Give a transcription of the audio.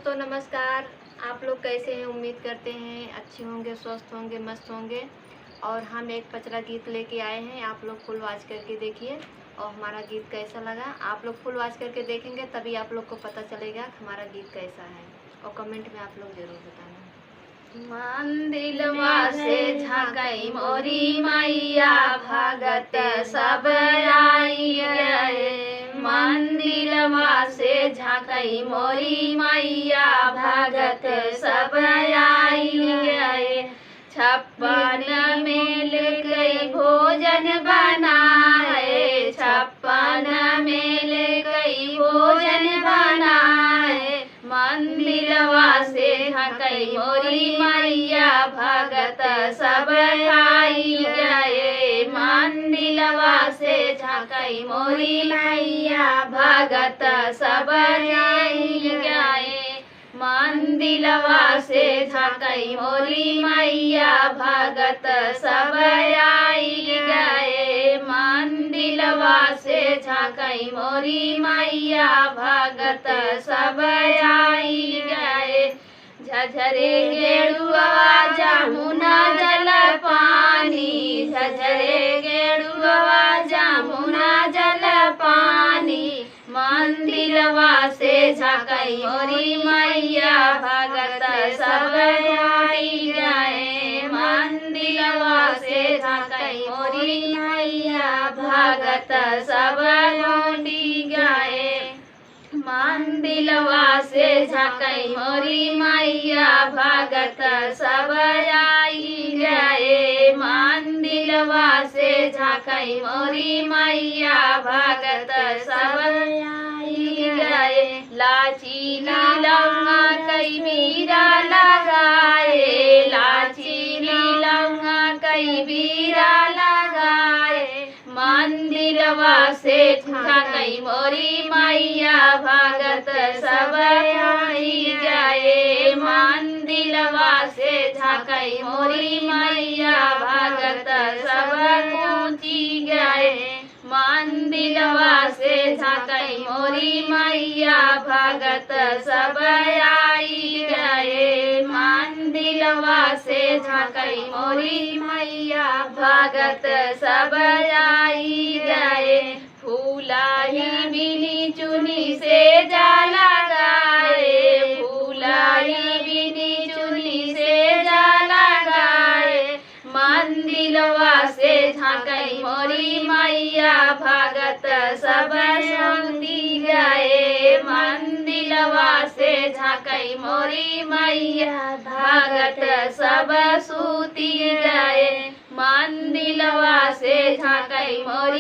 दोस्तों नमस्कार। आप लोग कैसे हैं? उम्मीद करते हैं अच्छे होंगे, स्वस्थ होंगे, मस्त होंगे। और हम एक पचरा गीत लेके आए हैं, आप लोग फुल वॉच करके देखिए और हमारा गीत कैसा लगा। आप लोग फुल वॉच करके देखेंगे तभी आप लोग को पता चलेगा कि हमारा गीत कैसा है, और कमेंट में आप लोग जरूर बताना। मंदिलवा से झांकई मोरी मैया भगत सब आई गए। मंदिलवा से झांकई मोरी मैया भगत सब आई गए। छप्पन मेल गई भोजन बनाए, छप्पन मेल गई भोजन बनाए। मंदिलवा से झांकई मोरी मैया भगत सब आई गए। मंदिलवा से झांकई मोरी मैया भगत सब आई गए। मंदिलवा से झांकई मोरी मैया भगत सब आई गए। मंदिलवा से झांकई मोरी मैया भगत सब आई गए। झझरे गेरुआ जमुना जल पानी, झझरे गेरुआ जमुना जल पानी। मंदिलवा से झांकई मोरी मैया भगत सब आई गए। मंदिलवा से झांकई मोरी मैया भगत सब लौटी गए। मंदिलवा से झांकई मोरी मैया भगत सब आई गए। मंदिलवा से झांकई मोरी मैया भगत सब आई गए। लाची लौंगा कई बीरा लगाए, लाची लौंगा कई बीरा लगाए। मंदिलवा से झांकई मोरी मैया भगत सब आई गए। मंदिलवा से झांकई मोरी मैया भगत सब पहुंची गए। मंदिलवा से झांकई मोरी मैया भगत सब आई गए। मंदिलवा से झांकई मोरी मैया भगत सब आई गए। फूलाई बिनी चुनी से जाला गाए, फूलाई बिनी चुनी से जाला गाए। मंदिलवा से झांकई मोरी मैया भगत सब सूती गए। मंदिलवा से झांकई मोरी मैया भगत सब सूती गए। मंदिलवा से झांकई मोरी